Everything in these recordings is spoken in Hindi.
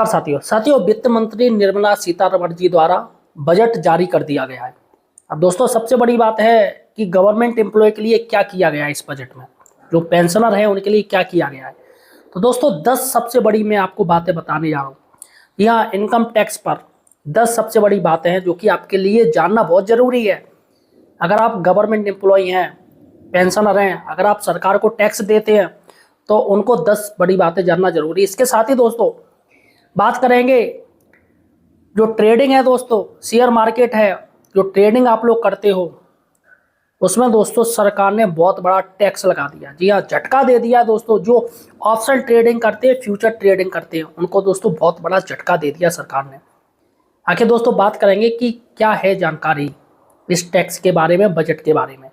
नमस्कार साथियों वित्त मंत्री निर्मला सीतारमण जी द्वारा बजट जारी कर दिया गया है। अब दोस्तों सबसे बड़ी बात है कि गवर्नमेंट एम्प्लॉय के लिए क्या किया गया है इस बजट में, जो पेंशनर है उनके लिए क्या किया गया है। तो दोस्तों 10 सबसे बड़ी मैं आपको बातें बताने जा रहा हूँ। यहाँ इनकम टैक्स पर 10 सबसे बड़ी बातें हैं जो कि आपके लिए जानना बहुत जरूरी है। अगर आप गवर्नमेंट एम्प्लॉय हैं, पेंशनर हैं, अगर आप सरकार को टैक्स देते हैं तो उनको 10 बड़ी बातें जानना जरूरी है। इसके साथ ही दोस्तों बात करेंगे जो ट्रेडिंग है, दोस्तों शेयर मार्केट है, जो ट्रेडिंग आप लोग करते हो उसमें दोस्तों सरकार ने बहुत बड़ा टैक्स लगा दिया। जी हाँ, झटका दे दिया दोस्तों। जो ऑप्शन ट्रेडिंग करते हैं, फ्यूचर ट्रेडिंग करते हैं, उनको दोस्तों बहुत बड़ा झटका दे दिया सरकार ने। आखिर दोस्तों बात करेंगे कि क्या है जानकारी इस टैक्स के बारे में, बजट के बारे में।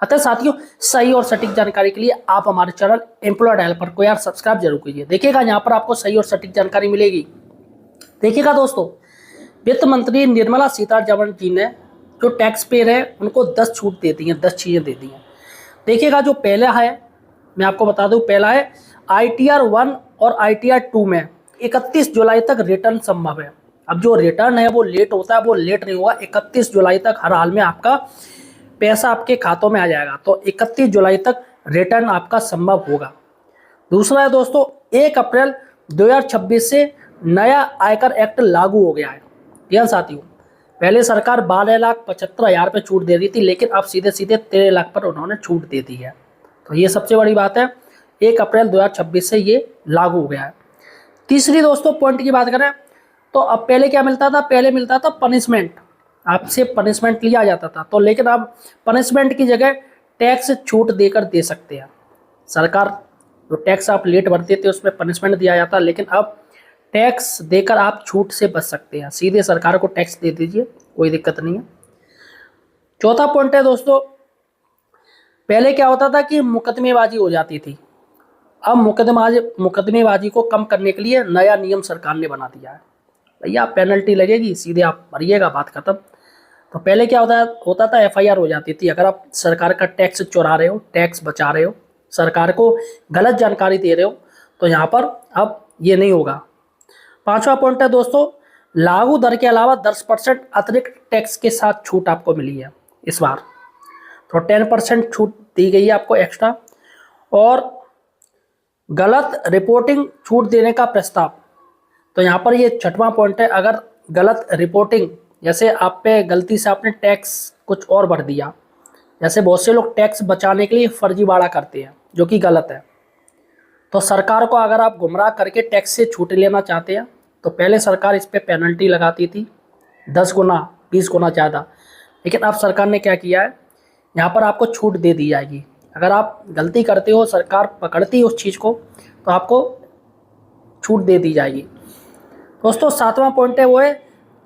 अतः साथियों सही और सटीक जानकारी के लिए आप हमारे चैनल एम्प्लॉयड हेल्पर को यार सब्सक्राइब जरूर कीजिए। देखिएगा यहाँ पर आपको सही और सटीक जानकारी मिलेगी। देखिएगा दोस्तों, वित्त मंत्री निर्मला सीतारमण जी ने जो टैक्स पेयर है उनको 10 छूट दे दी है, 10 चीजें दे दी हैं। देखिएगा जो पहला है, मैं आपको बता दूं, पहला है ITR 1 और ITR 2 में 31 जुलाई तक रिटर्न संभव है। अब जो रिटर्न है वो लेट होता है, वो लेट नहीं होगा। 31 जुलाई तक हर हाल में आपका पैसा आपके खातों में आ जाएगा। तो 31 जुलाई तक रिटर्न आपका संभव होगा। दूसरा है दोस्तों 1 अप्रैल 2026 से नया आयकर एक्ट लागू हो गया है। यह साथियों पहले सरकार 12,75,000 पे छूट दे रही थी, लेकिन अब सीधे सीधे 13 लाख पर उन्होंने छूट दे दी है। तो ये सबसे बड़ी बात है, 1 अप्रैल 2026 से ये लागू हो गया है। तीसरी दोस्तों पॉइंट की बात करें तो अब पहले क्या मिलता था, पहले मिलता था पनिशमेंट, आपसे पनिशमेंट लिया जाता था। तो लेकिन अब पनिशमेंट की जगह टैक्स छूट देकर दे सकते हैं। सरकार जो टैक्स आप लेट भरते थे उसमें पनिशमेंट दिया जाता, लेकिन अब टैक्स देकर आप छूट से बच सकते हैं। सीधे सरकार को टैक्स दे दीजिए, कोई दिक्कत नहीं है। चौथा पॉइंट है दोस्तों, पहले क्या होता था कि मुकदमेबाजी हो जाती थी। अब मुकदमेबाजी को कम करने के लिए नया नियम सरकार ने बना दिया है। भैया पेनल्टी लगेगी, सीधे आप भरिएगा, बात खत्म। तो पहले क्या होता था FIR हो जाती थी। अगर आप सरकार का टैक्स चुरा रहे हो, टैक्स बचा रहे हो, सरकार को गलत जानकारी दे रहे हो, तो यहाँ पर अब ये नहीं होगा। पांचवा पॉइंट है दोस्तों, लागू दर के अलावा 10% अतिरिक्त टैक्स के साथ छूट आपको मिली है इस बार। तो 10% छूट दी गई है आपको एक्स्ट्रा। और गलत रिपोर्टिंग छूट देने का प्रस्ताव, तो यहाँ पर ये 6वां पॉइंट है। अगर गलत रिपोर्टिंग, जैसे आप पे गलती से आपने टैक्स कुछ और भर दिया, जैसे बहुत से लोग टैक्स बचाने के लिए फर्जीवाड़ा करते हैं जो कि गलत है। तो सरकार को अगर आप गुमराह करके टैक्स से छूट लेना चाहते हैं तो पहले सरकार इस पे पेनल्टी लगाती थी 10 गुना 20 गुना ज़्यादा, लेकिन अब सरकार ने क्या किया है, यहाँ पर आपको छूट दे दी जाएगी। अगर आप गलती करते हो, सरकार पकड़ती है उस चीज़ को, तो आपको छूट दे दी जाएगी। दोस्तों 7वां पॉइंट है वो है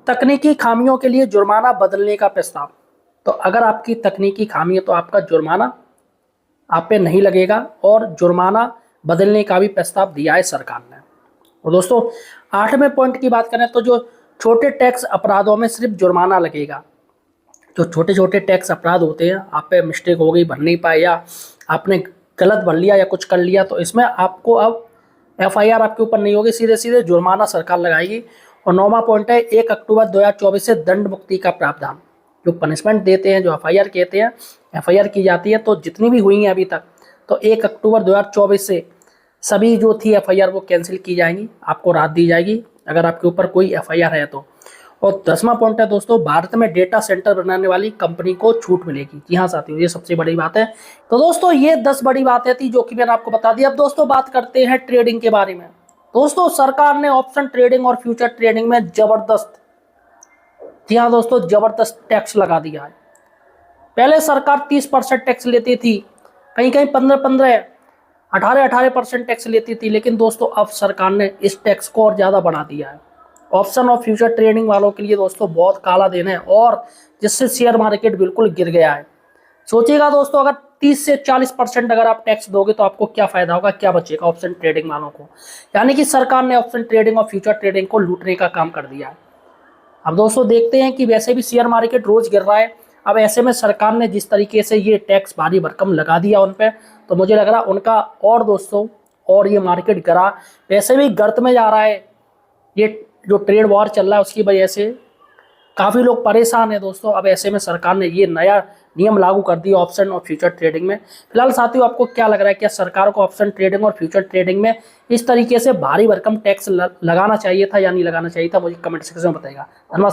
तकनीकी खामियों के लिए जुर्माना बदलने का प्रस्ताव। तो अगर आपकी तकनीकी खामी है तो आपका जुर्माना आप पे नहीं लगेगा, और जुर्माना बदलने का भी प्रस्ताव दिया है सरकार ने। और दोस्तों 8वें पॉइंट की बात करें तो जो छोटे टैक्स अपराधों में सिर्फ जुर्माना लगेगा। जो छोटे छोटे टैक्स अपराध होते हैं, आप पे मिस्टेक हो गई, भर नहीं पाए, या आपने गलत भर लिया या कुछ कर लिया, तो इसमें आपको अब FIR आपके ऊपर नहीं होगी, सीधे सीधे जुर्माना सरकार लगाएगी। और 9वां पॉइंट है 1 अक्टूबर 2024 से दंड मुक्ति का प्रावधान। जो पनिशमेंट देते हैं, जो FIR कहते हैं, FIR की जाती है, तो जितनी भी हुई हैं अभी तक, तो 1 अक्टूबर 2024 से सभी जो थी FIR वो कैंसिल की जाएंगी, आपको राहत दी जाएगी अगर आपके ऊपर कोई FIR है तो। और 10वां पॉइंट है दोस्तों, भारत में डेटा सेंटर बनाने वाली कंपनी को छूट मिलेगी। जी हाँ साथियों, ये सबसे बड़ी बात है। तो दोस्तों ये 10 बड़ी बातें थी जो कि मैंने आपको बता दी। अब दोस्तों बात करते हैं ट्रेडिंग के बारे में। दोस्तों सरकार ने ऑप्शन ट्रेडिंग और फ्यूचर ट्रेडिंग में जबरदस्त, जी हाँ दोस्तों, जबरदस्त टैक्स लगा दिया है। पहले सरकार 30% टैक्स लेती थी, कहीं कहीं 15-15, 18% टैक्स लेती थी, लेकिन दोस्तों अब सरकार ने इस टैक्स को और ज़्यादा बढ़ा दिया है। ऑप्शन और फ्यूचर ट्रेडिंग वालों के लिए दोस्तों बहुत काला दिन है, और जिससे शेयर मार्केट बिल्कुल गिर गया है। सोचिएगा दोस्तों, अगर 30 से 40% अगर आप टैक्स दोगे तो आपको क्या फायदा होगा, क्या बचेगा ऑप्शन ट्रेडिंग वालों को। यानी कि सरकार ने ऑप्शन ट्रेडिंग और फ्यूचर ट्रेडिंग को लूटने का काम कर दिया है। अब दोस्तों देखते हैं कि वैसे भी शेयर मार्केट रोज गिर रहा है, अब ऐसे में सरकार ने जिस तरीके से ये टैक्स भारी भरकम लगा दिया उन पे, तो मुझे लग रहा है उनका और दोस्तों और ये मार्केट गिरा, वैसे भी गर्त में जा रहा है, ये जो ट्रेड वॉर चल रहा है उसकी वजह से काफ़ी लोग परेशान हैं दोस्तों। अब ऐसे में सरकार ने ये नया नियम लागू कर दिया ऑप्शन और फ्यूचर ट्रेडिंग में। फिलहाल साथियों, आपको क्या लग रहा है, क्या सरकार को ऑप्शन ट्रेडिंग और फ्यूचर ट्रेडिंग में इस तरीके से भारी भरकम टैक्स लगाना चाहिए था या नहीं लगाना चाहिए था? मुझे कमेंट सेक्शन में बताइएगा। धन्यवाद।